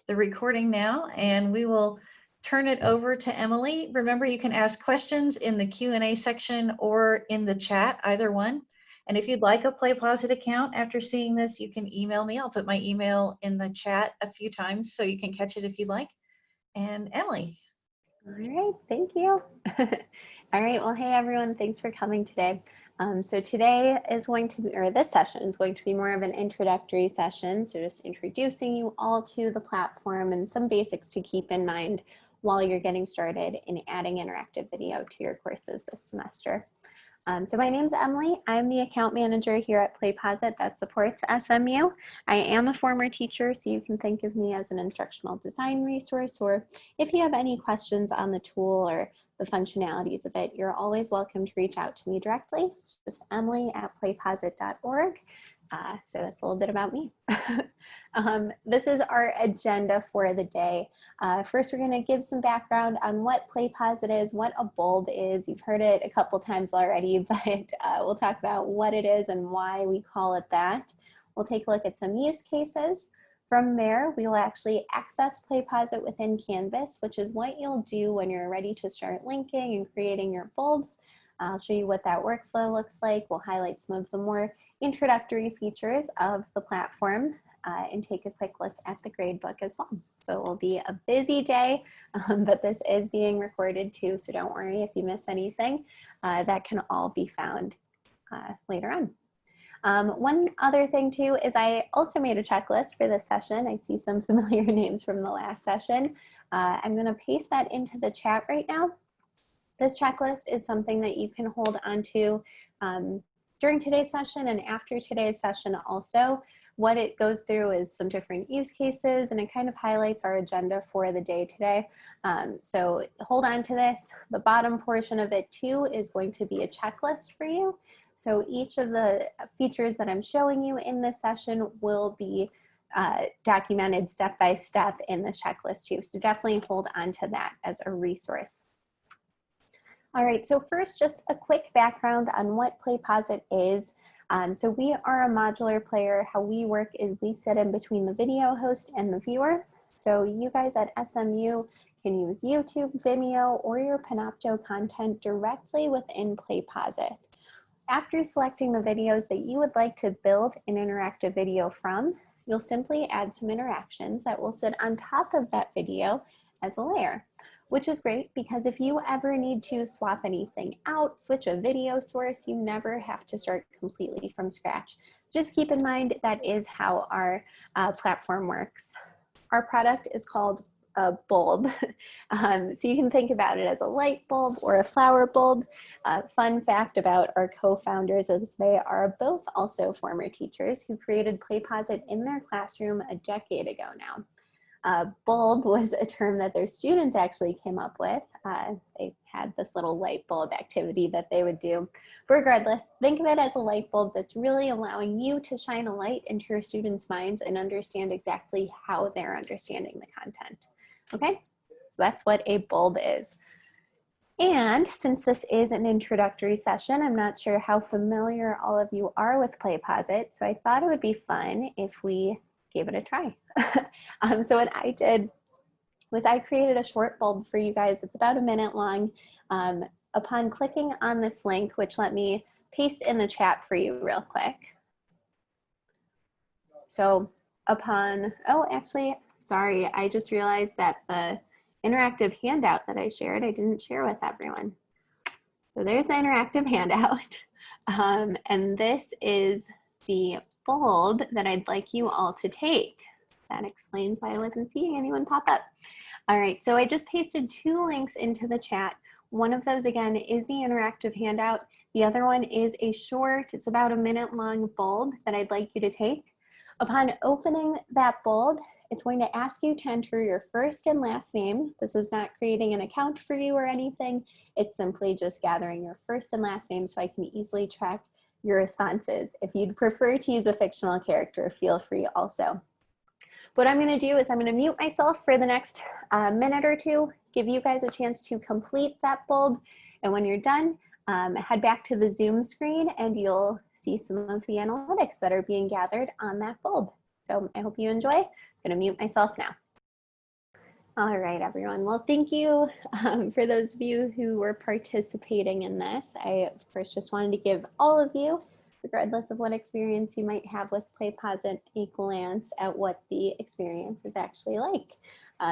the recording now, and we will turn it over to Emily. Remember, you can ask questions in the Q&A section or in the chat, either one. And if you'd like a PlayPosIt account after seeing this, you can email me. I'll put my email in the chat a few times so you can catch it if you'd like. And Emily. All right, thank you. All right, well, hey everyone, thanks for coming today. So today is going to be, or this session is going to be more of an introductory session. So just introducing you all to the platform and some basics to keep in mind while you're getting started in adding interactive video to your courses this semester. So my name's Emily. I'm the account manager here at PlayPosIt that supports SMU. I am a former teacher, so you can think of me as an instructional design resource, or if you have any questions on the tool or the functionalities of it, you're always welcome to reach out to me directly. It's just emily@playposit.org. So that's a little bit about me. This is our agenda for the day. First, we're going to give some background on what PlayPosIt is, what a bulb is. You've heard it a couple times already, but we'll talk about what it is and why we call it that. We'll take a look at some use cases. From there, we will actually access PlayPosIt within Canvas, which is what you'll do when you're ready to start linking and creating your bulbs. I'll show you what that workflow looks like. We'll highlight some of the more introductory features of the platform and take a quick look at the gradebook as well. So it will be a busy day, but this is being recorded too, so don't worry if you miss anything. That can all be found later on. One other thing too is I also made a checklist for this session. I see some familiar names from the last session. I'm going to paste that into the chat right now. This checklist is something that you can hold onto during today's session and after today's session also. What it goes through is some different use cases, and it kind of highlights our agenda for the day today. So hold on to this. The bottom portion of it too is going to be a checklist for you. So each of the features that I'm showing you in this session will be documented step by step in this checklist too. So definitely hold on to that as a resource. All right, so first, just a quick background on what PlayPosIt is. So we are a modular player. How we work is we sit in between the video host and the viewer. So you guys at SMU can use YouTube, Vimeo, or your Panopto content directly within PlayPosIt. After selecting the videos that you would like to build an interactive video from, you'll simply add some interactions that will sit on top of that video as a layer, which is great because if you ever need to swap anything out, switch a video source, you never have to start completely from scratch. So just keep in mind that is how our platform works. Our product is called a bulb. So you can think about it as a light bulb or a flower bulb. Fun fact about our co-founders is they are both also former teachers who created PlayPosIt in their classroom a decade ago now. Bulb was a term that their students actually came up with. They had this little light bulb activity that they would do. But regardless, think of it as a light bulb that's really allowing you to shine a light into your students' minds and understand exactly how they're understanding the content. Okay, so that's what a bulb is. And since this is an introductory session, I'm not sure how familiar all of you are with PlayPosIt, so I thought it would be fun if we gave it a try. So what I did was I created a short bulb for you guys. It's about a minute long. Upon clicking on this link, which let me paste in the chat for you real quick. So upon, oh, actually, sorry, I just realized that the interactive handout that I shared, I didn't share with everyone. So there's the interactive handout. And this is the bulb that I'd like you all to take. That explains why I wasn't seeing anyone pop up. All right, so I just pasted 2 links into the chat. One of those, again, is the interactive handout. The other one is a short, it's about a minute long bulb that I'd like you to take. Upon opening that bulb, it's going to ask you to enter your first and last name. This is not creating an account for you or anything. It's simply just gathering your first and last name so I can easily track your responses. If you'd prefer to use a fictional character, feel free also. What I'm going to do is I'm going to mute myself for the next minute or two, give you guys a chance to complete that bulb. And when you're done, head back to the Zoom screen and you'll see some of the analytics that are being gathered on that bulb. So I hope you enjoy. Going to mute myself now. All right, everyone. Well, thank you for those of you who were participating in this. I, of course, just wanted to give all of you, regardless of what experience you might have with PlayPosIt, a glance at what the experience is actually like.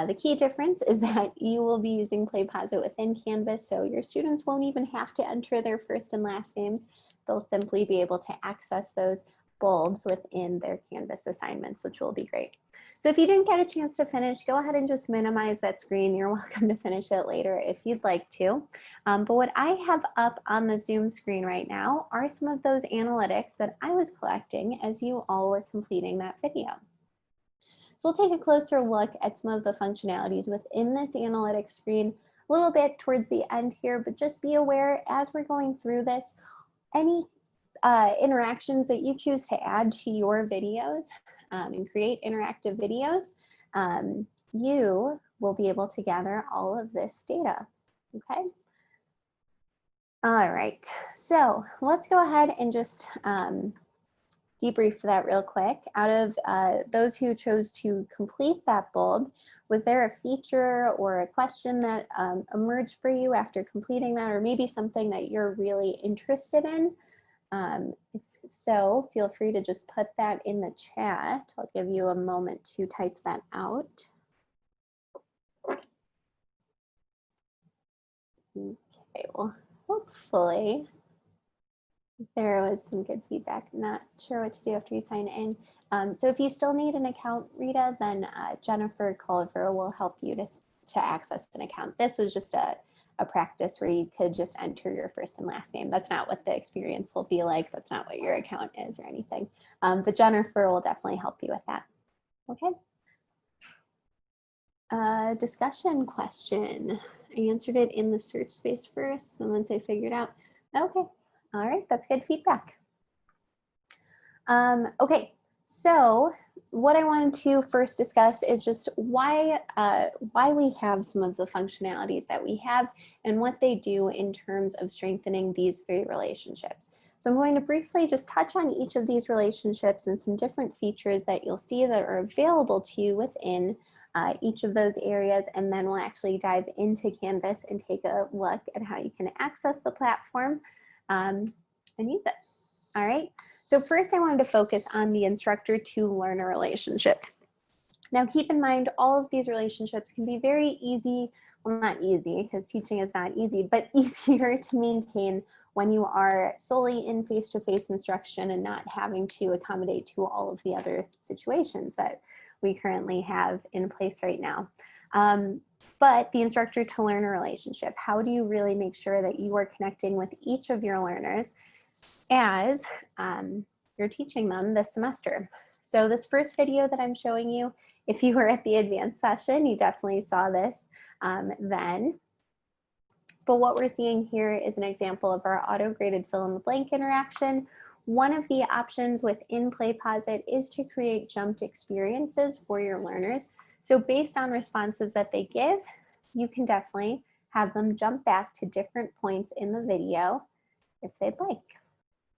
The key difference is that you will be using PlayPosIt within Canvas, so your students won't even have to enter their first and last names. They'll simply be able to access those bulbs within their Canvas assignments, which will be great. So if you didn't get a chance to finish, go ahead and just minimize that screen. You're welcome to finish it later if you'd like to. But what I have up on the Zoom screen right now are some of those analytics that I was collecting as you all were completing that video. So we'll take a closer look at some of the functionalities within this analytics screen a little bit towards the end here, but just be aware as we're going through this, any interactions that you choose to add to your videos and create interactive videos, you will be able to gather all of this data, okay? All right, so let's go ahead and just debrief that real quick. Out of those who chose to complete that bulb, was there a feature or a question that emerged for you after completing that, or maybe something that you're really interested in? If so, feel free to just put that in the chat. I'll give you a moment to type that out. Okay, well, hopefully there was some good feedback. Not sure what to do after you sign in. So if you still need an account, Rita, then Jennifer Culver will help you to access an account. This was just a practice where you could just enter your first and last name. That's not what the experience will be like. That's not what your account is or anything. But Jennifer will definitely help you with that. Okay. Discussion question. I answered it in the search space first, and once I figured out, okay. All right, that's good feedback. Okay, so what I wanted to first discuss is just why we have some of the functionalities that we have and what they do in terms of strengthening these three relationships. So I'm going to briefly just touch on each of these relationships and some different features that you'll see that are available to you within each of those areas, and then we'll actually dive into Canvas and take a look at how you can access the platform and use it. All right, so first I wanted to focus on the instructor to learner relationship. Now keep in mind, all of these relationships can be very easy, well not easy because teaching is not easy, but easier to maintain when you are solely in face-to-face instruction and not having to accommodate to all of the other situations that we currently have in place right now. But the instructor to learner relationship, how do you really make sure that you are connecting with each of your learners as you're teaching them this semester? So this first video that I'm showing you, if you were at the advanced session, you definitely saw this then. But what we're seeing here is an example of our auto-graded fill-in-the-blank interaction. One of the options within PlayPosIt is to create jumped experiences for your learners. So based on responses that they give, you can definitely have them jump back to different points in the video if they'd like,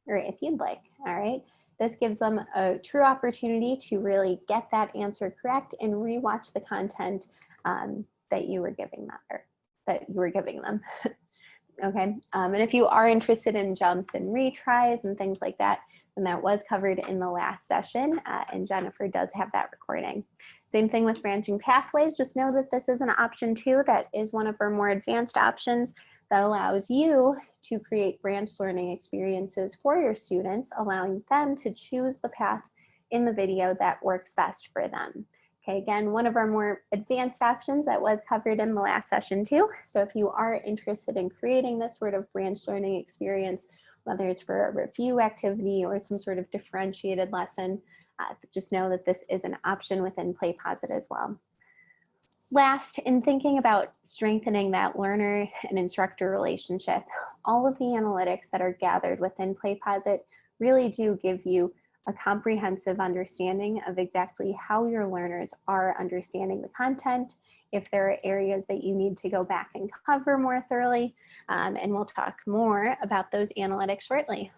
or if you'd like, all right? This gives them a true opportunity to really get that answer correct and rewatch the content that you were giving them, Okay, and if you are interested in jumps and retries and things like that, then that was covered in the last session, and Jennifer does have that recording. Same thing with branching pathways. Just know that this is an option too. That is one of our more advanced options that allows you to create branch learning experiences for your students, allowing them to choose the path in the video that works best for them. Okay, again, one of our more advanced options that was covered in the last session too. So if you are interested in creating this sort of branch learning experience, whether it's for a review activity or some sort of differentiated lesson, just know that this is an option within PlayPosIt as well. Last, in thinking about strengthening that learner and instructor relationship, all of the analytics that are gathered within PlayPosIt really do give you a comprehensive understanding of exactly how your learners are understanding the content, if there are areas that you need to go back and cover more thoroughly, and we'll talk more about those analytics shortly.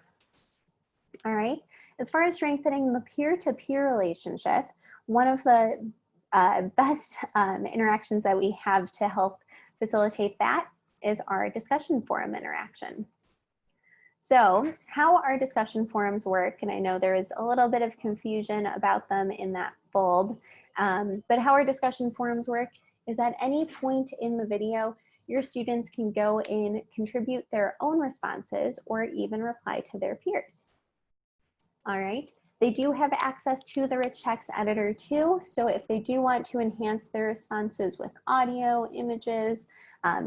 All right, as far as strengthening the peer-to-peer relationship, one of the best interactions that we have to help facilitate that is our discussion forum interaction. So how our discussion forums work, and I know there is a little bit of confusion about them in that bulb, but how our discussion forums work is at any point in the video, your students can go in, contribute their own responses, or even reply to their peers. All right. They do have access to the rich text editor too. So if they do want to enhance their responses with audio, images,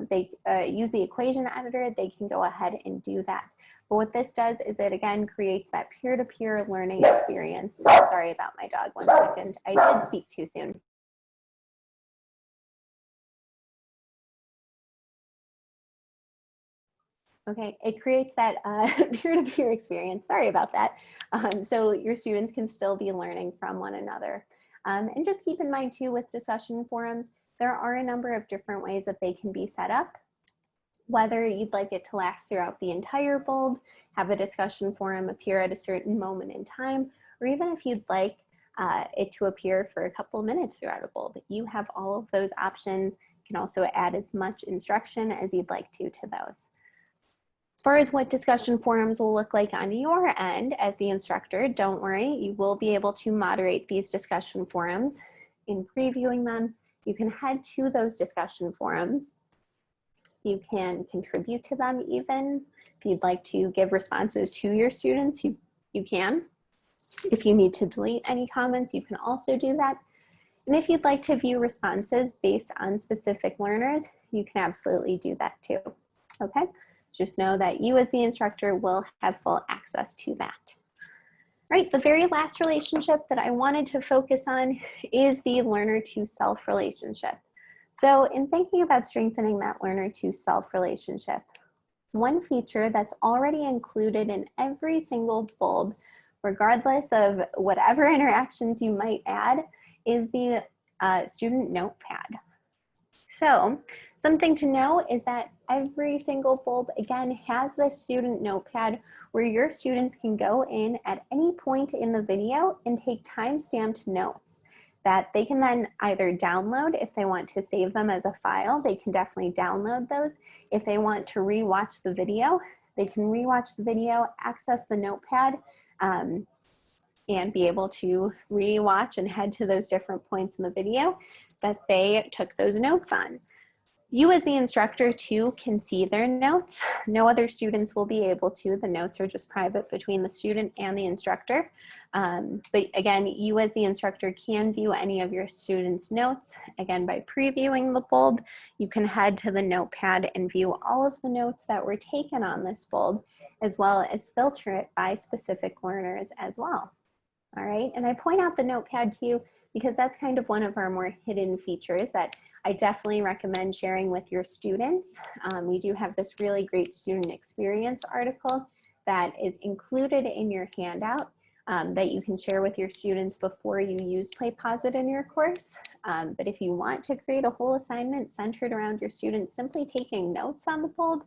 they use the equation editor, they can go ahead and do that. But what this does is it again creates that peer-to-peer learning experience. Sorry about my dog, 1 second. I did speak too soon. Okay, it creates that peer-to-peer experience. Sorry about that. So your students can still be learning from one another. And just keep in mind too, with discussion forums, there are a number of different ways that they can be set up. Whether you'd like it to last throughout the entire bulb, have a discussion forum appear at a certain moment in time, or even if you'd like it to appear for a couple of minutes throughout a bulb, you have all of those options. You can also add as much instruction as you'd like to those. As far as what discussion forums will look like on your end as the instructor, don't worry, you will be able to moderate these discussion forums. In previewing them, you can head to those discussion forums. You can contribute to them even. If you'd like to give responses to your students, you can. If you need to delete any comments, you can also do that. And if you'd like to view responses based on specific learners, you can absolutely do that too, okay? Just know that you as the instructor will have full access to that. Right, the very last relationship that I wanted to focus on is the learner to self relationship. So in thinking about strengthening that learner to self relationship, one feature that's already included in every single bulb, regardless of whatever interactions you might add, is the student notepad. So something to know is that every single bulb, again, has this student notepad where your students can go in at any point in the video and take time-stamped notes that they can then either download if they want to save them as a file. They can definitely download those. If they want to re-watch the video, they can re-watch the video, access the notepad, and be able to re-watch and head to those different points in the video that they took those notes on. You as the instructor too can see their notes. No other students will be able to. The notes are just private between the student and the instructor. But again, you as the instructor can view any of your students' notes. Again, by previewing the bulb, you can head to the notepad and view all of the notes that were taken on this bulb, as well as filter it by specific learners as well. All right, and I point out the notepad to you because that's kind of one of our more hidden features that I definitely recommend sharing with your students. We do have this really great student experience article that is included in your handout that you can share with your students before you use PlayPosIt in your course. But if you want to create a whole assignment centered around your students simply taking notes on the bulb,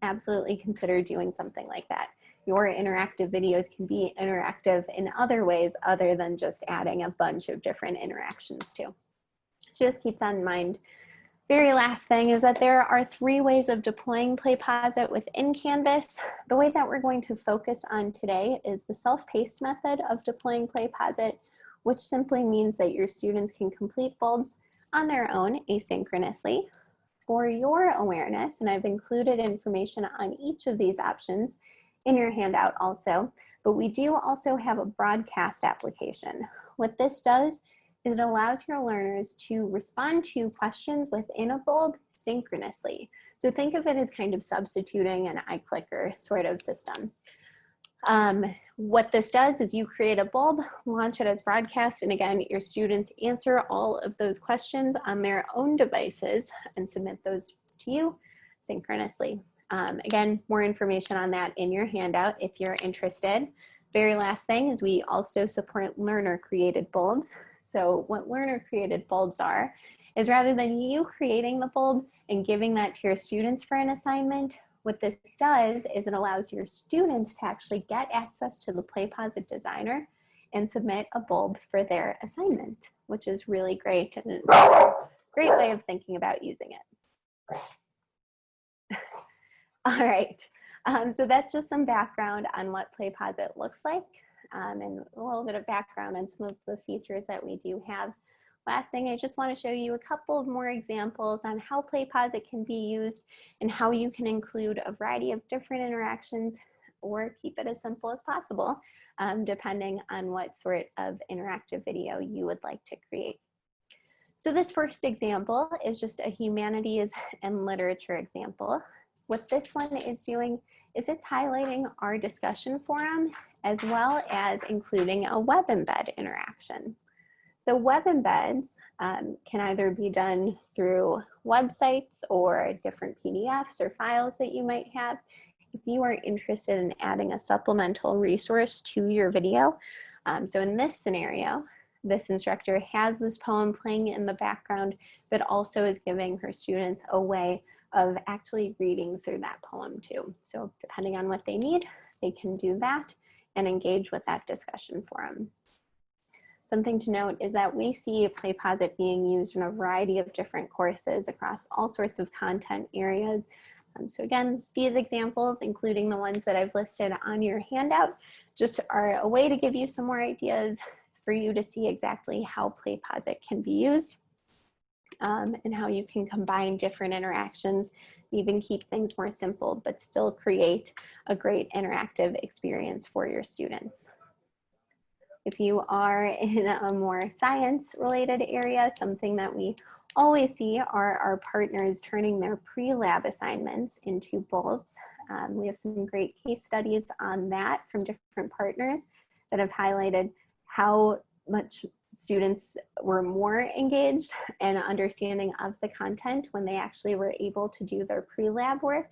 absolutely consider doing something like that. Your interactive videos can be interactive in other ways other than just adding a bunch of different interactions too. Just keep that in mind. Very last thing is that there are 3 ways of deploying PlayPosIt within Canvas. The way that we're going to focus on today is the self-paced method of deploying PlayPosIt, which simply means that your students can complete bulbs on their own asynchronously. For your awareness, and I've included information on each of these options in your handout also, but we do also have a broadcast application. What this does is it allows your learners to respond to questions within a bulb synchronously. So think of it as kind of substituting an iClicker sort of system. What this does is you create a bulb, launch it as broadcast, and again, your students answer all of those questions on their own devices and submit those to you synchronously. Again, more information on that in your handout if you're interested. Very last thing is we also support learner-created bulbs. So what learner-created bulbs are is rather than you creating the bulb and giving that to your students for an assignment, what this does is it allows your students to actually get access to the PlayPosIt designer and submit a bulb for their assignment, which is really great and a great way of thinking about using it. All right, so that's just some background on what PlayPosIt looks like, and a little bit of background on some of the features that we do have. Last thing, I just want to show you a couple of more examples on how PlayPosIt can be used and how you can include a variety of different interactions or keep it as simple as possible, depending on what sort of interactive video you would like to create. So this first example is just a humanities and literature example. What this one is doing is it's highlighting our discussion forum as well as including a web embed interaction. So web embeds can either be done through websites or different PDFs or files that you might have. If you are interested in adding a supplemental resource to your video, so in this scenario, this instructor has this poem playing in the background, but also is giving her students a way of actually reading through that poem too. So depending on what they need, they can do that and engage with that discussion forum. Something to note is that we see PlayPosIt being used in a variety of different courses across all sorts of content areas. So again, these examples, including the ones that I've listed on your handout, just are a way to give you some more ideas for you to see exactly how PlayPosIt can be used and how you can combine different interactions, even keep things more simple, but still create a great interactive experience for your students. If you are in a more science-related area, something that we always see are our partners turning their pre-lab assignments into bulbs. We have some great case studies on that from different partners that have highlighted how much students were more engaged and understanding of the content when they actually were able to do their pre-lab work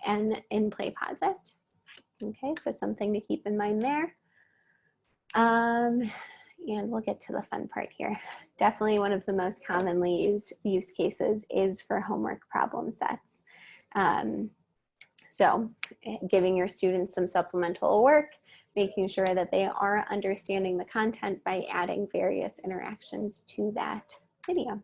and in PlayPosIt. Okay, so something to keep in mind there. And we'll get to the fun part here. Definitely one of the most commonly used use cases is for homework problem sets. So giving your students some supplemental work, making sure that they are understanding the content by adding various interactions to that video.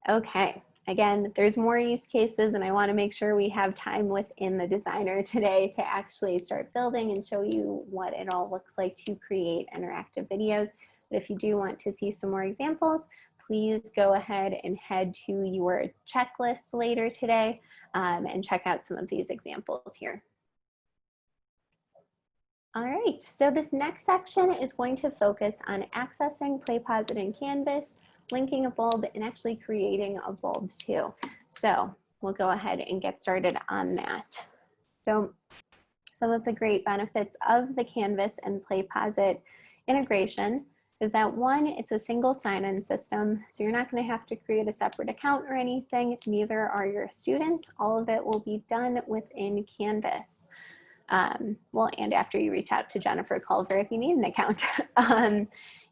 Okay. Again, there's more use cases and I want to make sure we have time within the designer today to actually start building and show you what it all looks like to create interactive videos. But if you do want to see some more examples, please go ahead and head to your checklists later today and check out some of these examples here. All right, so this next section is going to focus on accessing PlayPosIt in Canvas, linking a bulb, and actually creating a bulb too. So we'll go ahead and get started on that. So some of the great benefits of the Canvas and PlayPosIt integration is that one, it's a single sign-in system, so you're not going to have to create a separate account or anything, neither are your students. All of it will be done within Canvas. Well, and after you reach out to Jennifer Culver if you need an account.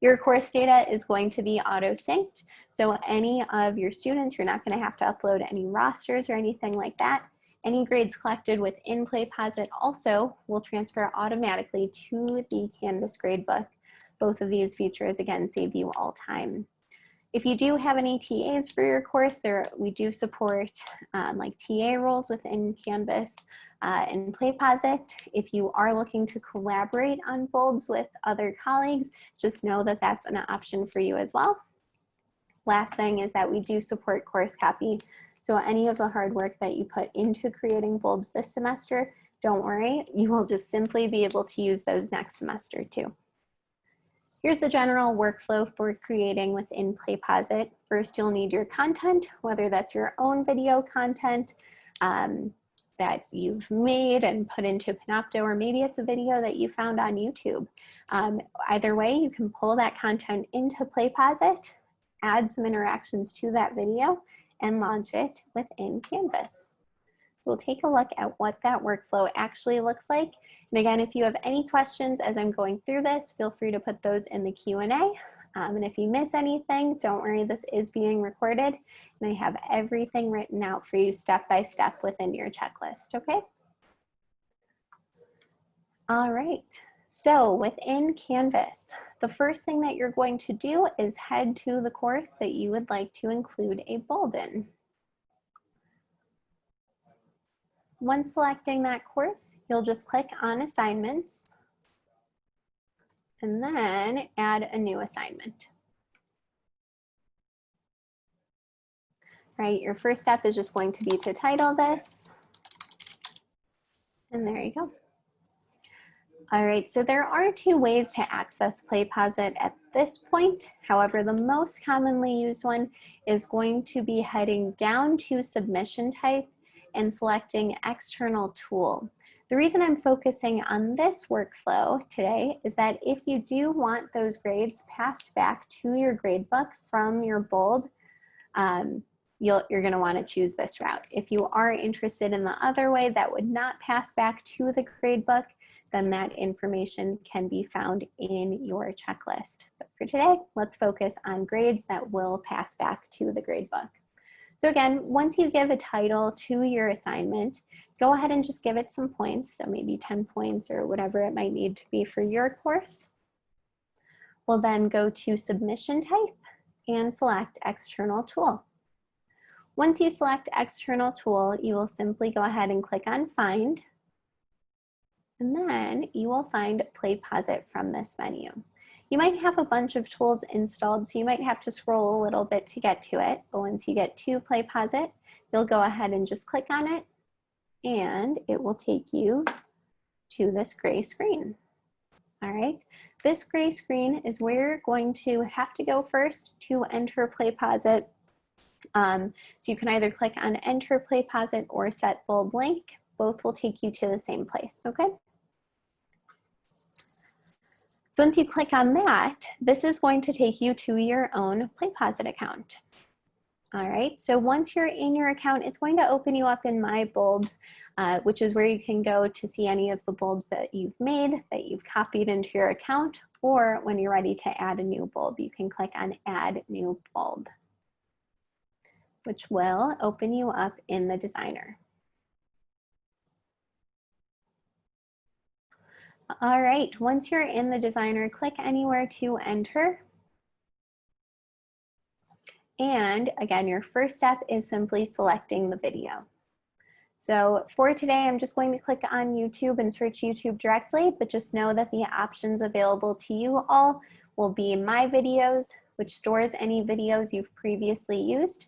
Your course data is going to be auto-synced, so any of your students, you're not going to have to upload any rosters or anything like that. Any grades collected within PlayPosIt also will transfer automatically to the Canvas gradebook. Both of these features, again, save you all time. If you do have any TAs for your course, we do support like TA roles within Canvas and PlayPosIt. If you are looking to collaborate on bulbs with other colleagues, just know that that's an option for you as well. Last thing is that we do support course copy. So any of the hard work that you put into creating bulbs this semester, don't worry, you will just simply be able to use those next semester too. Here's the general workflow for creating within PlayPosIt. First, you'll need your content, whether that's your own video content that you've made and put into Panopto, or maybe it's a video that you found on YouTube. Either way, you can pull that content into PlayPosIt, add some interactions to that video, and launch it within Canvas. So we'll take a look at what that workflow actually looks like. And again, if you have any questions as I'm going through this, feel free to put those in the Q&A. And if you miss anything, don't worry, this is being recorded. And I have everything written out for you step by step within your checklist, okay? All right, So within Canvas, the first thing that you're going to do is head to the course that you would like to include a bulb in. Once selecting that course, you'll just click on Assignments and then add a new assignment. Right, your first step is just going to be to title this. And there you go. All right, so there are two ways to access PlayPosIt at this point. However, the most commonly used one is going to be heading down to Submission Type and selecting External Tool. The reason I'm focusing on this workflow today is that if you do want those grades passed back to your gradebook from your bulb, you're going to want to choose this route. If you are interested in the other way that would not pass back to the gradebook, then that information can be found in your checklist. But for today, let's focus on grades that will pass back to the gradebook. So again, once you give a title to your assignment, go ahead and just give it some points, so maybe 10 points or whatever it might need to be for your course. We'll then go to Submission Type and select External Tool. Once you select External Tool, you will simply go ahead and click on Find, and then you will find PlayPosIt from this menu. You might have a bunch of tools installed, so you might have to scroll a little bit to get to it, but once you get to PlayPosIt, you'll go ahead and just click on it, and it will take you to this gray screen. All right, this gray screen is where you're going to have to go first to enter PlayPosIt. So you can either click on Enter PlayPosIt or Set Bulb Link. Both will take you to the same place, okay? So once you click on that, this is going to take you to your own PlayPosIt account. All right, so once you're in your account, it's going to open you up in My Bulbs, which is where you can go to see any of the bulbs that you've made, that you've copied into your account, or when you're ready to add a new bulb, you can click on Add New Bulb, which will open you up in the designer. All right, once you're in the designer, click anywhere to enter. And again, your first step is simply selecting the video. So for today, I'm just going to click on YouTube and search YouTube directly, but just know that the options available to you all will be My Videos, which stores any videos you've previously used.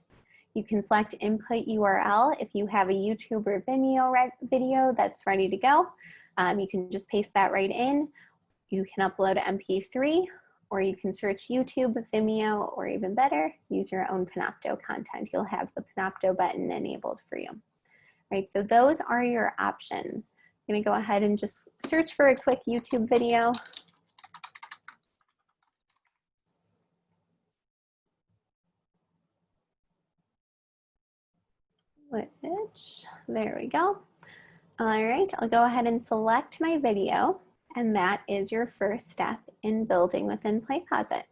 You can select Input URL if you have a YouTube or Vimeo video that's ready to go. You can just paste that right in. You can upload an MP3, or you can search YouTube, Vimeo, or even better, use your own Panopto content. You'll have the Panopto button enabled for you. Right, so those are your options. I'm gonna go ahead and just search for a quick YouTube video. Which, there we go. All right, I'll go ahead and select my video, and that is your first step in building within PlayPosIt.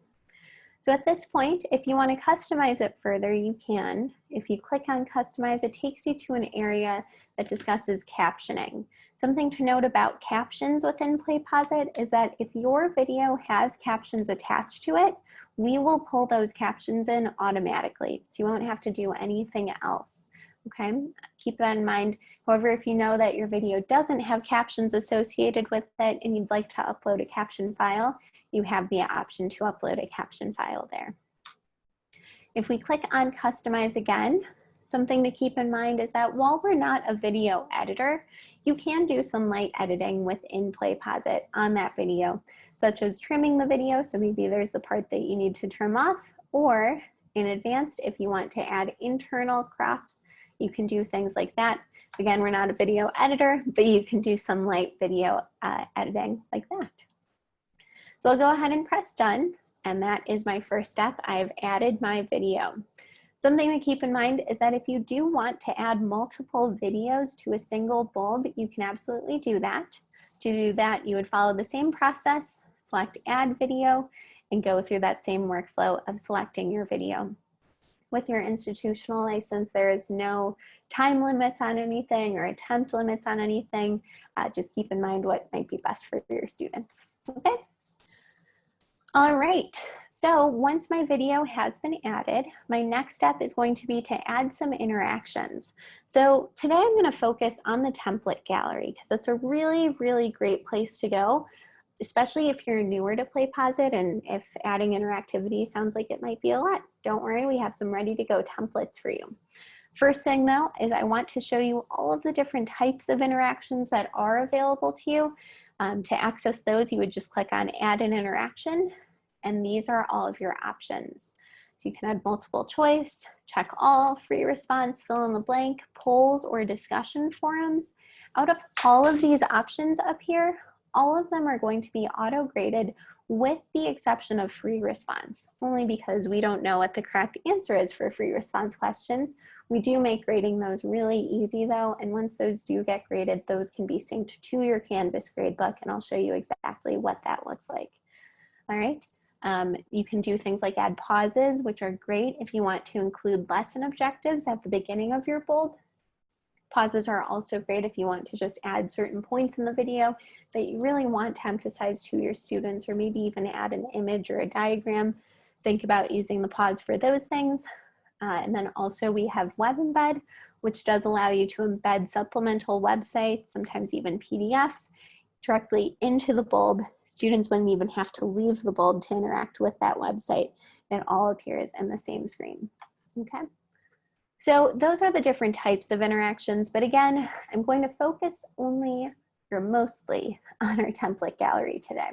So at this point, if you want to customize it further, you can. If you click on Customize, it takes you to an area that discusses captioning. Something to note about captions within PlayPosIt is that if your video has captions attached to it, we will pull those captions in automatically, so you won't have to do anything else. Okay, keep that in mind. However, if you know that your video doesn't have captions associated with it and you'd like to upload a caption file, you have the option to upload a caption file there. If we click on Customize again, something to keep in mind is that while we're not a video editor, you can do some light editing within PlayPosIt on that video, such as trimming the video, so maybe there's a part that you need to trim off, or in Advanced, if you want to add internal crops, you can do things like that. Again, we're not a video editor, but you can do some light video editing like that. So I'll go ahead and press done, and that is my first step. I've added my video. Something to keep in mind is that if you do want to add multiple videos to a single bulb, you can absolutely do that. To do that, you would follow the same process, select Add Video, and go through that same workflow of selecting your video. With your institutional license, there is no time limits on anything or attempt limits on anything. Just keep in mind what might be best for your students. Okay. All right. So once my video has been added, my next step is going to be to add some interactions. So today I'm going to focus on the template gallery because it's a really, really great place to go, especially if you're newer to PlayPosIt and if adding interactivity sounds like it might be a lot. Don't worry, we have some ready to go templates for you. First thing though is I want to show you all of the different types of interactions that are available to you. To access those, you would just click on Add an Interaction, and these are all of your options. So you can add multiple choice, check all, free response, fill in the blank, polls, or discussion forums. Out of all of these options up here, all of them are going to be auto-graded with the exception of free response, only because we don't know what the correct answer is for free response questions. We do make grading those really easy though, and once those do get graded, those can be synced to your Canvas gradebook, and I'll show you exactly what that looks like. All right. You can do things like add pauses, which are great if you want to include lesson objectives at the beginning of your bold. Pauses are also great if you want to just add certain points in the video that you really want to emphasize to your students, or maybe even add an image or a diagram. Think about using the pause for those things. And then also we have Web Embed, which does allow you to embed supplemental websites, sometimes even PDFs, directly into the bulb. Students wouldn't even have to leave the bulb to interact with that website. It all appears in the same screen. Okay. So those are the different types of interactions, but again, I'm going to focus only or mostly on our template gallery today.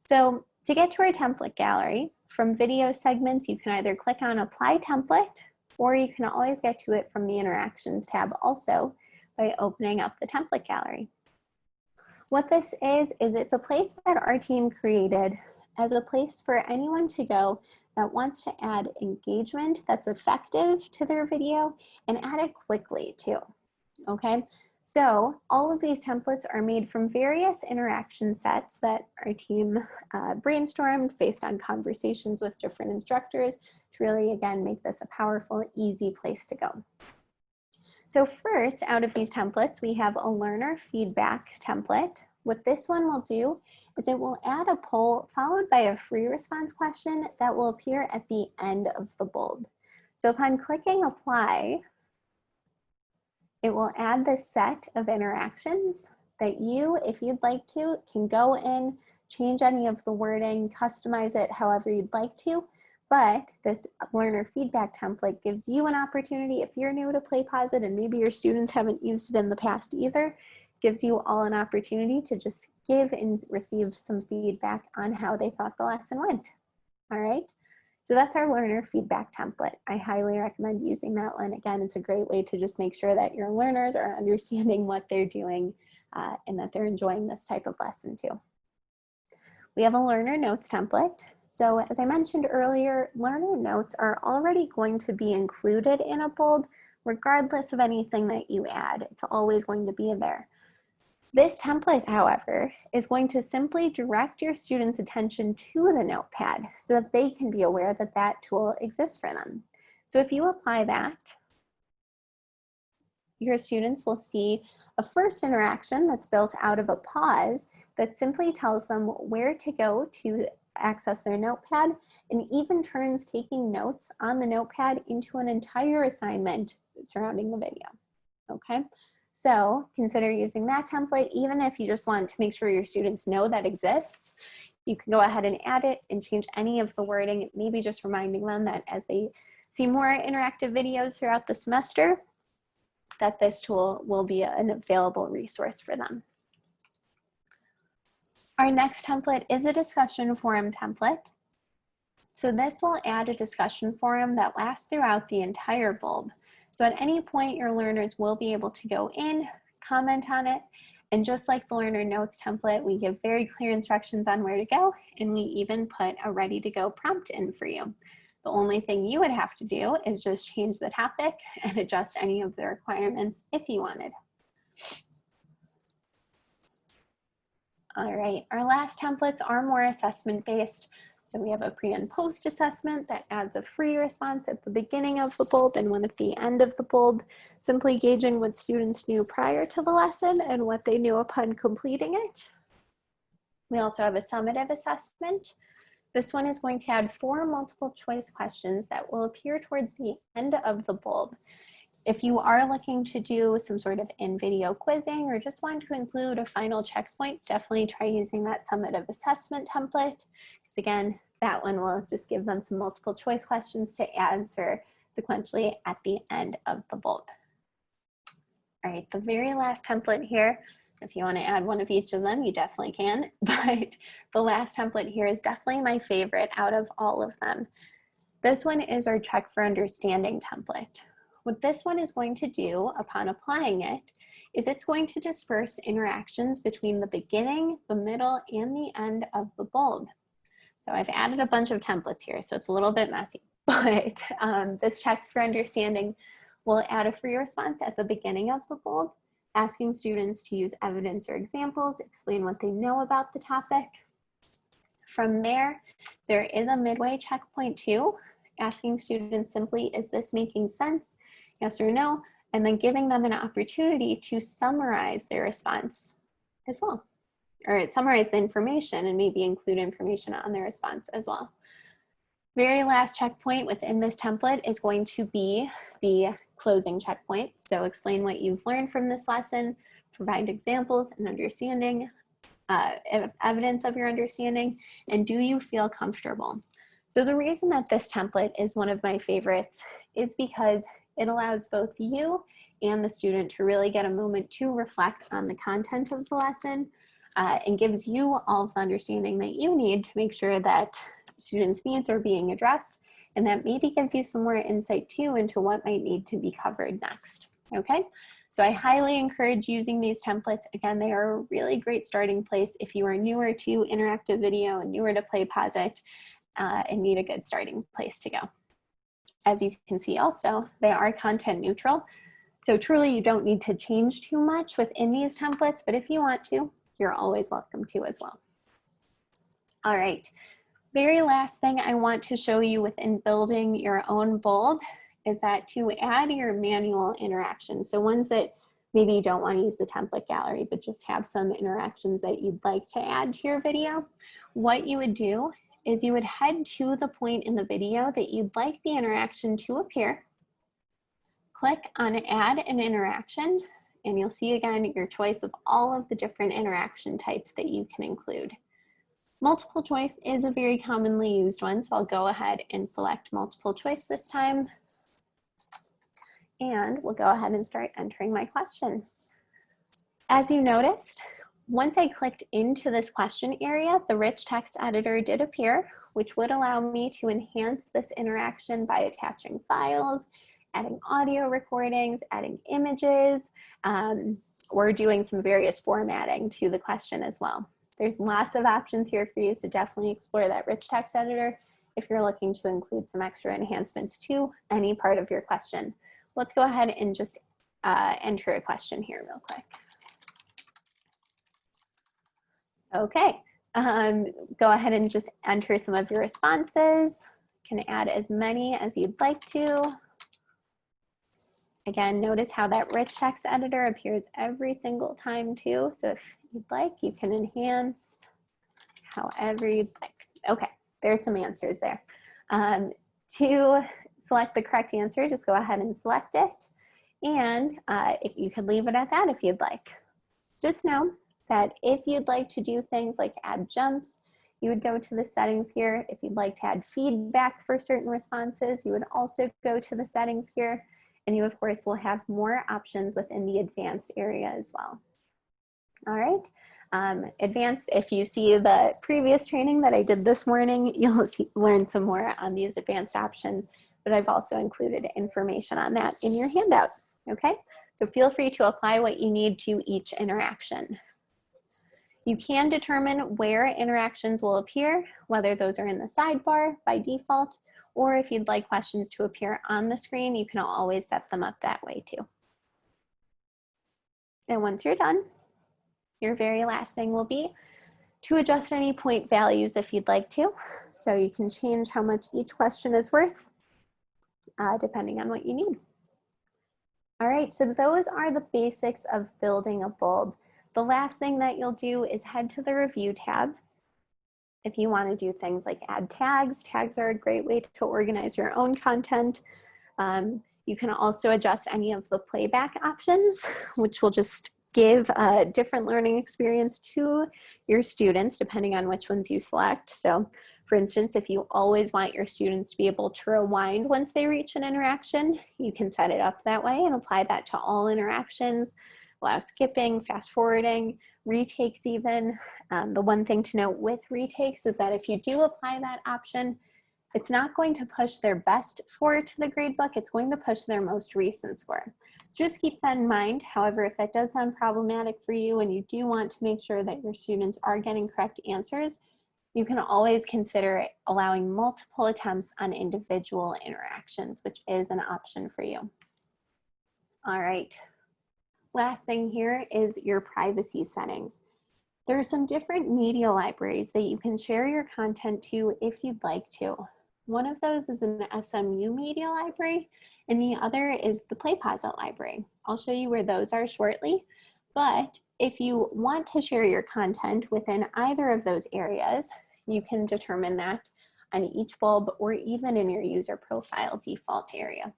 So to get to our template gallery, from video segments, you can either click on Apply Template, or you can always get to it from the Interactions tab also by opening up the template gallery. What this is it's a place that our team created as a place for anyone to go that wants to add engagement that's effective to their video and add it quickly too, okay? So all of these templates are made from various interaction sets that our team brainstormed based on conversations with different instructors to really, again, make this a powerful, easy place to go. So first, out of these templates, we have a learner feedback template. What this one will do is it will add a poll followed by a free response question that will appear at the end of the bulb. So upon clicking apply, it will add this set of interactions that you, if you'd like to, can go in, change any of the wording, customize it however you'd like to. But this learner feedback template gives you an opportunity, if you're new to PlayPosIt and maybe your students haven't used it in the past either, gives you all an opportunity to just give and receive some feedback on how they thought the lesson went. All right. So that's our learner feedback template. I highly recommend using that one. Again, it's a great way to just make sure that your learners are understanding what they're doing and that they're enjoying this type of lesson too. We have a learner notes template. So as I mentioned earlier, learner notes are already going to be included in a bulb regardless of anything that you add. It's always going to be there. This template, however, is going to simply direct your students' attention to the notepad so that they can be aware that that tool exists for them. So if you apply that, your students will see a first interaction that's built out of a pause that simply tells them where to go to access their notepad, and even turns taking notes on the notepad into an entire assignment surrounding the video. Okay. So consider using that template, even if you just want to make sure your students know that exists. You can go ahead and add it and change any of the wording, maybe just reminding them that as they see more interactive videos throughout the semester, that this tool will be an available resource for them. Our next template is a discussion forum template. So this will add a discussion forum that lasts throughout the entire bulb. So at any point, your learners will be able to go in, comment on it, and just like the learner notes template, we give very clear instructions on where to go, and we even put a ready to go prompt in for you. The only thing you would have to do is just change the topic and adjust any of the requirements if you wanted. All right, our last templates are more assessment based. So we have a pre and post assessment that adds a free response at the beginning of the bulb and one at the end of the bulb, simply gauging what students knew prior to the lesson and what they knew upon completing it. We also have a summative assessment. This one is going to add 4 multiple choice questions that will appear towards the end of the bulb. If you are looking to do some sort of in-video quizzing or just want to include a final checkpoint, definitely try using that summative assessment template. Because again, that one will just give them some multiple choice questions to answer sequentially at the end of the bulb. All right, the very last template here, if you want to add one of each of them, you definitely can, but the last template here is definitely my favorite out of all of them. This one is our check for understanding template. What this one is going to do upon applying it is it's going to disperse interactions between the beginning, the middle, and the end of the bulb. So I've added a bunch of templates here, so it's a little bit messy, but this check for understanding will add a free response at the beginning of the bulb, asking students to use evidence or examples, explain what they know about the topic. From there is a midway checkpoint too, asking students simply, is this making sense? Yes or no, and then giving them an opportunity to summarize their response as well, or summarize the information and maybe include information on their response as well. Very last checkpoint within this template is going to be the closing checkpoint. So explain what you've learned from this lesson, provide examples and understanding, evidence of your understanding, and do you feel comfortable? So the reason that this template is one of my favorites is because it allows both you and the student to really get a moment to reflect on the content of the lesson and gives you all of the understanding that you need to make sure that students' needs are being addressed, and that maybe gives you some more insight too into what might need to be covered next, okay? So I highly encourage using these templates. Again, they are a really great starting place if you are newer to interactive video and newer to PlayPosIt and need a good starting place to go. As you can see also, they are content neutral. So truly you don't need to change too much within these templates, but if you want to, you're always welcome to as well. All right, very last thing I want to show you within building your own bulb is that to add your manual interactions, so ones that maybe you don't want to use the template gallery, but just have some interactions that you'd like to add to your video, what you would do is you would head to the point in the video that you'd like the interaction to appear, click on Add an Interaction, and you'll see again your choice of all of the different interaction types that you can include. Multiple choice is a very commonly used one, so I'll go ahead and select multiple choice this time, and we'll go ahead and start entering my question. As you noticed, once I clicked into this question area, the rich text editor did appear, which would allow me to enhance this interaction by attaching files, adding audio recordings, adding images, or doing some various formatting to the question as well. There's lots of options here for you, so definitely explore that rich text editor if you're looking to include some extra enhancements to any part of your question. Let's go ahead and just enter a question here real quick. Okay, go ahead and just enter some of your responses. You can add as many as you'd like to. Again, notice how that rich text editor appears every single time too. So if you'd like, you can enhance however you'd like. Okay, there's some answers there. To select the correct answer, just go ahead and select it. And if you could leave it at that if you'd like. Just know that if you'd like to do things like add jumps, you would go to the settings here. If you'd like to add feedback for certain responses, you would also go to the settings here. And you, of course, will have more options within the advanced area as well. All right, advanced, if you see the previous training that I did this morning, you'll learn some more on these advanced options, but I've also included information on that in your handout, okay? So feel free to apply what you need to each interaction. You can determine where interactions will appear, whether those are in the sidebar by default, or if you'd like questions to appear on the screen, you can always set them up that way too. And once you're done, your very last thing will be to adjust any point values if you'd like to. So you can change how much each question is worth, depending on what you need. All right, so those are the basics of building a bulb. The last thing that you'll do is head to the review tab. If you want to do things like add tags, tags are a great way to organize your own content. You can also adjust any of the playback options, which will just give a different learning experience to your students depending on which ones you select. So for instance, if you always want your students to be able to rewind once they reach an interaction, you can set it up that way and apply that to all interactions, allow skipping, fast forwarding, retakes even. The one thing to note with retakes is that if you do apply that option, it's not going to push their best score to the gradebook, it's going to push their most recent score. So just keep that in mind. However, if that does sound problematic for you and you do want to make sure that your students are getting correct answers, you can always consider allowing multiple attempts on individual interactions, which is an option for you. All right, last thing here is your privacy settings. There are some different media libraries that you can share your content to if you'd like to. One of those is an SMU media library, and the other is the PlayPosIt library. I'll show you where those are shortly, but if you want to share your content within either of those areas, you can determine that on each bulb or even in your user profile default area.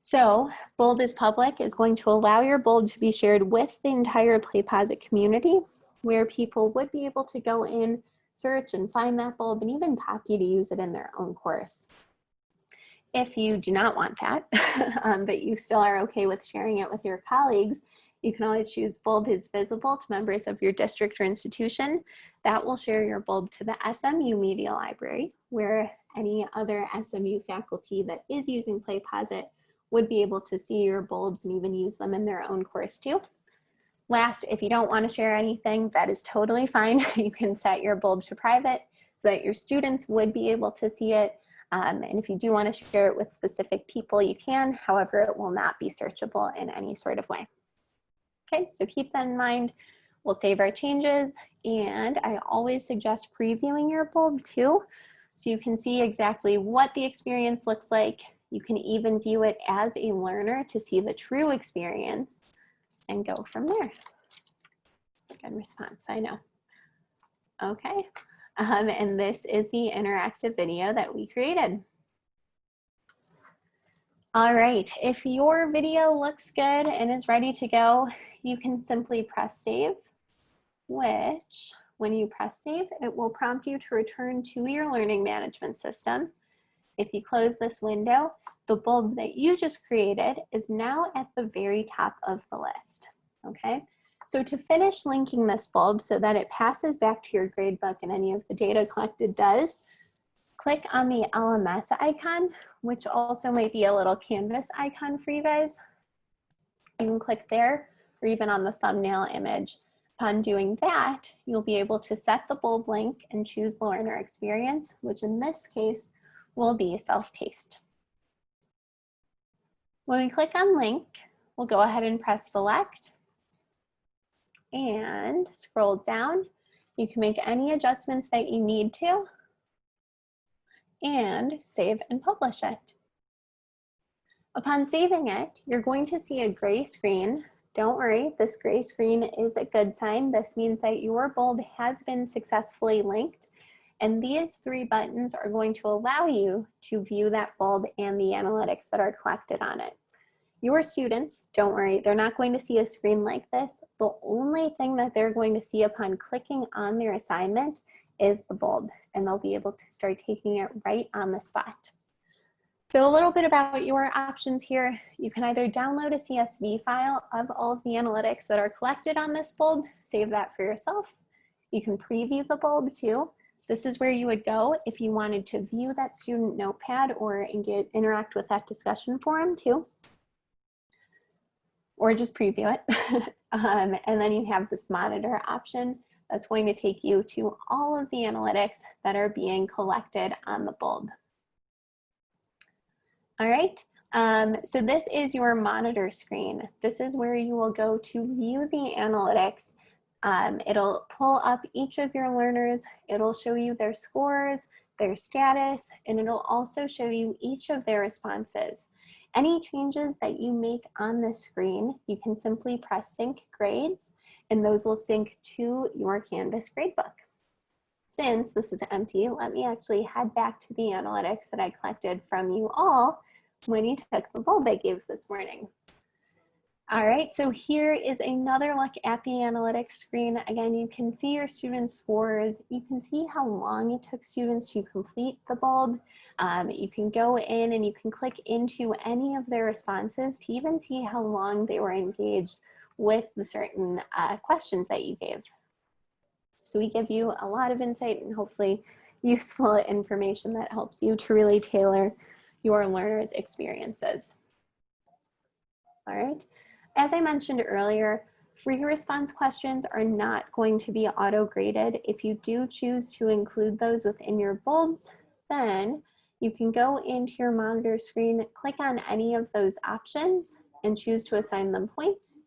So Bulb is Public is going to allow your bulb to be shared with the entire PlayPosIt community, where people would be able to go in, search and find that bulb and even copy to use it in their own course. If you do not want that, but you still are okay with sharing it with your colleagues, you can always choose Bulb is Visible to members of your district or institution. That will share your bulb to the SMU Media Library, where any other SMU faculty that is using PlayPosIt would be able to see your bulbs and even use them in their own course too. Last, if you don't want to share anything, that is totally fine. You can set your bulb to private so that your students would be able to see it. And if you do want to share it with specific people, you can. However, it will not be searchable in any sort of way. Okay, so keep that in mind. We'll save our changes, and I always suggest previewing your bulb too, so you can see exactly what the experience looks like. You can even view it as a learner to see the true experience and go from there. Good response, I know. Okay, and this is the interactive video that we created. All right, if your video looks good and is ready to go, you can simply press save, which when you press save, it will prompt you to return to your learning management system. If you close this window, the bulb that you just created is now at the very top of the list, okay? So to finish linking this bulb so that it passes back to your gradebook and any of the data collected does, click on the LMS icon, which also might be a little canvas icon for you guys. You can click there or even on the thumbnail image. Upon doing that, you'll be able to set the bulb link and choose the learner experience, which in this case will be self-taste. When we click on link, we'll go ahead and press select and scroll down. You can make any adjustments that you need to and save and publish it. Upon saving it, you're going to see a gray screen. Don't worry, this gray screen is a good sign. This means that your bulb has been successfully linked, and these three buttons are going to allow you to view that bulb and the analytics that are collected on it. Your students, don't worry, they're not going to see a screen like this. The only thing that they're going to see upon clicking on their assignment is the bulb, and they'll be able to start taking it right on the spot. So a little bit about your options here. You can either download a CSV file of all of the analytics that are collected on this bulb, save that for yourself. You can preview the bulb too. This is where you would go if you wanted to view that student notepad or interact with that discussion forum too. Or just preview it. And then you have this monitor option that's going to take you to all of the analytics that are being collected on the bulb. All right, so this is your monitor screen. This is where you will go to view the analytics It'll pull up each of your learners. It'll show you their scores, their status, and it'll also show you each of their responses. Any changes that you make on the screen, you can simply press sync grades, and those will sync to your Canvas gradebook. Since this is empty, let me actually head back to the analytics that I collected from you all when you took the bulb I gave this morning. All right, so here is another look at the analytics screen. Again, you can see your students' scores. You can see how long it took students to complete the bulb. You can go in and you can click into any of their responses to even see how long they were engaged with the certain questions that you gave. So we give you a lot of insight and hopefully useful information that helps you to really tailor your learners' experiences. All right. As I mentioned earlier, free response questions are not going to be auto-graded. If you do choose to include those within your bulbs, then you can go into your monitor screen, click on any of those options, and choose to assign them points.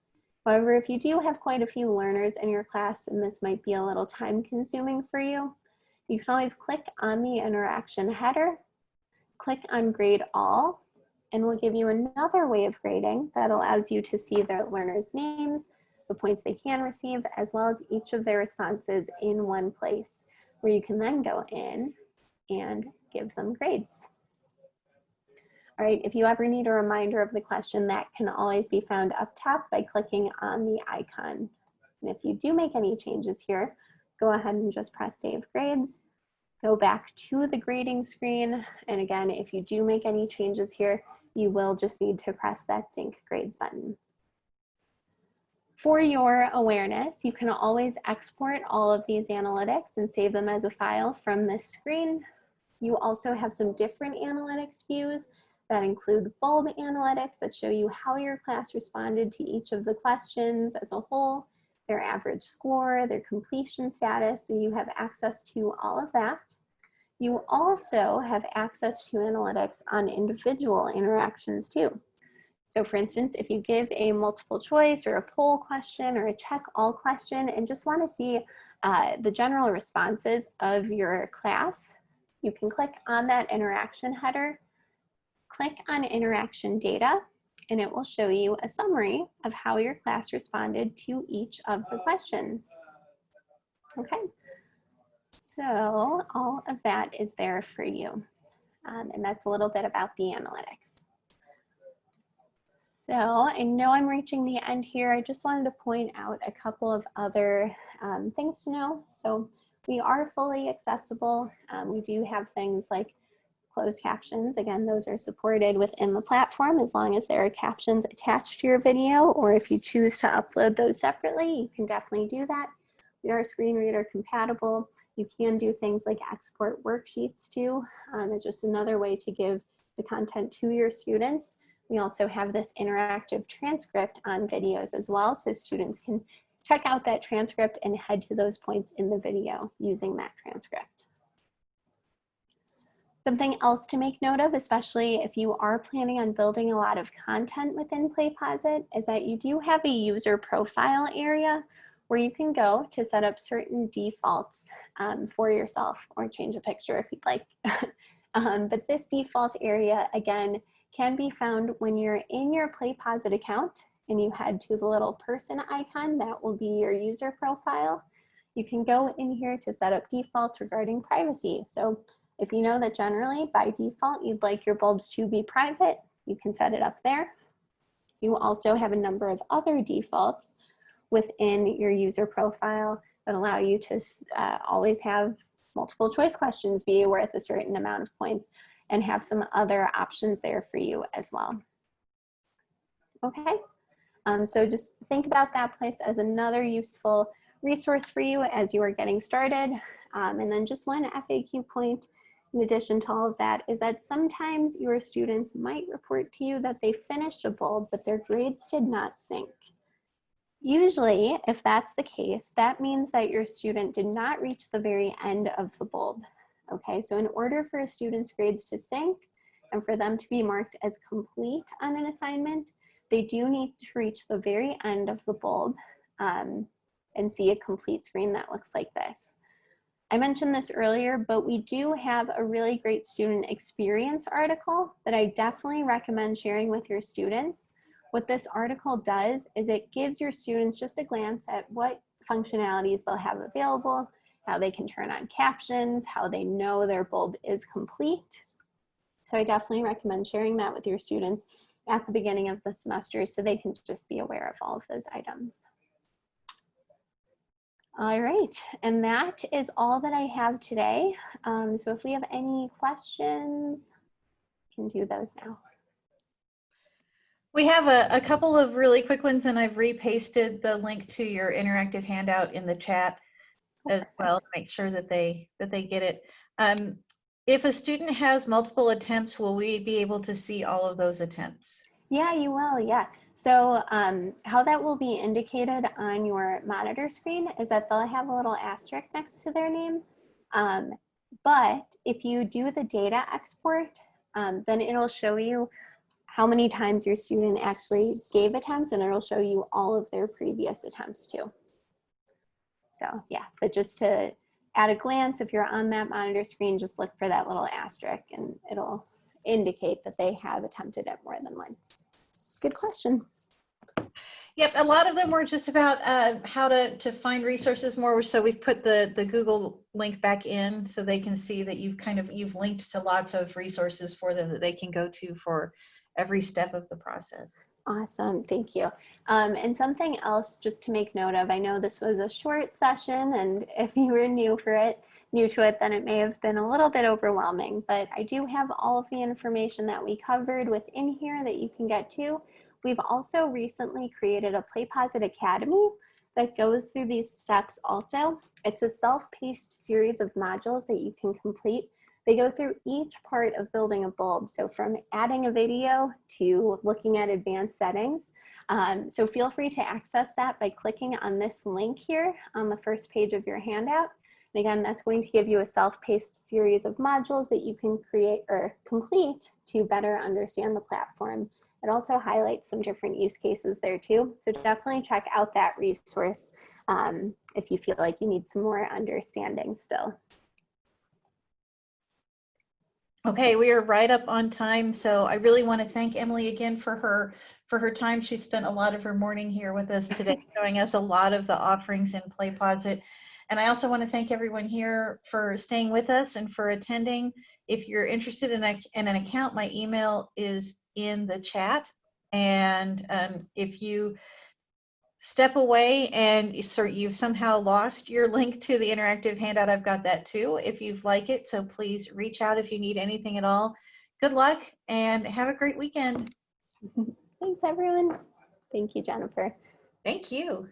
However, if you do have quite a few learners in your class, and this might be a little time-consuming for you, you can always click on the interaction header, click on Grade All, and we'll give you another way of grading that allows you to see their learners' names, the points they can receive, as well as each of their responses in one place, where you can then go in and give them grades. All right, if you ever need a reminder of the question, that can always be found up top by clicking on the icon. And if you do make any changes here, go ahead and just press Save Grades, go back to the grading screen. And again, if you do make any changes here, you will just need to press that Sync Grades button. For your awareness, you can always export all of these analytics and save them as a file from this screen. You also have some different analytics views that include bulb analytics that show you how your class responded to each of the questions as a whole, their average score, their completion status, so you have access to all of that. You also have access to analytics on individual interactions too. So for instance, if you give a multiple choice or a poll question or a check all question and just want to see the general responses of your class, you can click on that interaction header, click on interaction data, and it will show you a summary of how your class responded to each of the questions. Okay. So all of that is there for you. And that's a little bit about the analytics. So I know I'm reaching the end here. I just wanted to point out a couple of other things to know. So we are fully accessible. We do have things like closed captions. Again, those are supported within the platform as long as there are captions attached to your video, or if you choose to upload those separately, you can definitely do that. We are screen reader compatible. You can do things like export worksheets too. It's just another way to give the content to your students. We also have this interactive transcript on videos as well, so students can check out that transcript and head to those points in the video using that transcript. Something else to make note of, especially if you are planning on building a lot of content within PlayPosIt, is that you do have a user profile area where you can go to set up certain defaults for yourself, or change a picture if you'd like. But this default area, again, can be found when you're in your PlayPosIt account and you head to the little person icon. That will be your user profile. You can go in here to set up defaults regarding privacy. So if you know that generally by default you'd like your bulbs to be private, you can set it up there. You also have a number of other defaults within your user profile that allow you to always have multiple choice questions be worth a certain amount of points, and have some other options there for you as well. Okay, so just think about that place as another useful resource for you as you are getting started. And then just one FAQ point in addition to all of that is that sometimes your students might report to you that they finished a bulb, but their grades did not sync. Usually, if that's the case, that means that your student did not reach the very end of the bulb. Okay, so in order for a student's grades to sync and for them to be marked as complete on an assignment, they do need to reach the very end of the bulb. and see a complete screen that looks like this. I mentioned this earlier, but we do have a really great student experience article that I definitely recommend sharing with your students. What this article does is it gives your students just a glance at what functionalities they'll have available, how they can turn on captions, how they know their bulb is complete. So I definitely recommend sharing that with your students at the beginning of the semester so they can just be aware of all of those items. All right, and that is all that I have today. So if we have any questions, we can do those now. We have a couple of really quick ones, and I've repasted the link to your interactive handout in the chat as well to make sure that they get it. If a student has multiple attempts, will we be able to see all of those attempts? Yeah, you will, yeah. So how that will be indicated on your monitor screen is that they'll have a little asterisk next to their name. But if you do the data export, then it'll show you how many times your student actually gave attempts, and it'll show you all of their previous attempts too. So yeah, but just to at a glance, if you're on that monitor screen, just look for that little asterisk and it'll indicate that they have attempted it more than once. Good question. Yep, a lot of them were just about how to find resources more. So we've put the Google link back in so they can see that you've linked to lots of resources for them that they can go to for every step of the process. Awesome, thank you. And something else just to make note of, I know this was a short session, and if you were new to it, then it may have been a little bit overwhelming, but I do have all of the information that we covered within here that you can get to. We've also recently created a PlayPosIt Academy that goes through these steps also. It's a self-paced series of modules that you can complete. They go through each part of building a bulb. So from adding a video to looking at advanced settings. So feel free to access that by clicking on this link here on the first page of your handout. And again, that's going to give you a self-paced series of modules that you can create or complete to better understand the platform. It also highlights some different use cases there too. So definitely check out that resource if you feel like you need some more understanding still. Okay, we are right up on time, so I really want to thank Emily again for her time. She spent a lot of her morning here with us today, showing us a lot of the offerings in PlayPosIt. And I also want to thank everyone here for staying with us and for attending. If you're interested in an account, my email is in the chat. And if you step away and you've somehow lost your link to the interactive handout, I've got that too if you'd like it. So please reach out if you need anything at all. Good luck and have a great weekend. Thanks, everyone. Thank you, Jennifer. Thank you.